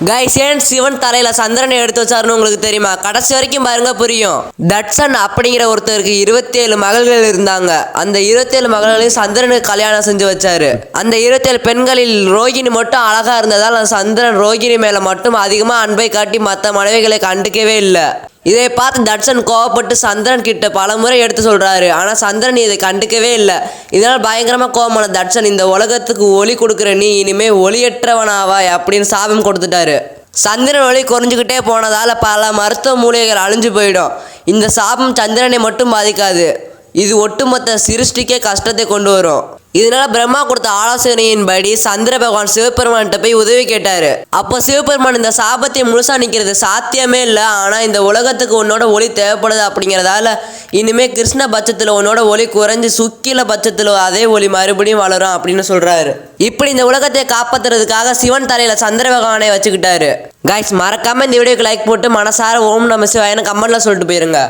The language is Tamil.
கைஸ் ஏன் சிவன் தலையில சந்திரனை எடுத்து வச்சாருன்னு உங்களுக்கு தெரியுமா? கடைசி வரைக்கும் பாருங்க புரியும். தட்சன் அப்படிங்கிற ஒருத்தருக்கு 27 மகள்கள் இருந்தாங்க. அந்த 27 மகள்களையும் சந்திரனுக்கு கல்யாணம் செஞ்சு வச்சாரு. அந்த 27 பெண்களில் ரோகிணி மட்டும் அழகா இருந்ததால் சந்திரன் ரோகிணி மேல மட்டும் அதிகமா அன்பை காட்டி மற்ற மனைவிகளை கண்டுக்கவே இல்லை. இதை பார்த்து தட்சன் கோவப்பட்டு சந்திரன் கிட்ட பல முறை எடுத்து சொல்றாரு. ஆனா சந்திரன் இதை கண்டுக்கவே இல்லை. இதனால் பயங்கரமா கோவமான தட்சன், இந்த உலகத்துக்கு ஒளி கொடுக்குற நீ இனிமே ஒளியற்றவனாவாய் அப்படின்னு சாபம் கொடுத்துட்டாரு. சந்திரன் ஒளி குறைஞ்சிக்கிட்டே போனதால பல மருத்துவ மூலிகைகள் அழிஞ்சு போயிடும். இந்த சாபம் சந்திரனை மட்டும் பாதிக்காது, இது ஒட்டுமொத்த சிருஷ்டிக்கே கஷ்டத்தை கொண்டு வரும். இதனால பிரம்மா கொடுத்த ஆலோசனையின்படி சந்திர பகவான் சிவபெருமான்கிட்ட போய் உதவி கேட்டாரு. அப்போ சிவபெருமான் இந்த சாபத்தை முழுசா நிற்கிறது சாத்தியமே இல்லை, ஆனா இந்த உலகத்துக்கு உன்னோட ஒளி தேவைப்படுது அப்படிங்கிறதால இனிமே கிருஷ்ண பட்சத்துல உன்னோட ஒளி குறைஞ்சு சுக்கில பட்சத்துல அதே ஒளி மறுபடியும் வளரும் அப்படின்னு சொல்றாரு. இப்படி இந்த உலகத்தை காப்பாத்துறதுக்காக சிவன் தலையில சந்திர பகவானை வச்சுக்கிட்டாரு. கைஸ் மறக்காம இந்த வீடியோக்கு லைக் போட்டு மனசார ஓம் நம சிவாயன்னு கமெண்ட்ல சொல்லிட்டு போயிருங்க.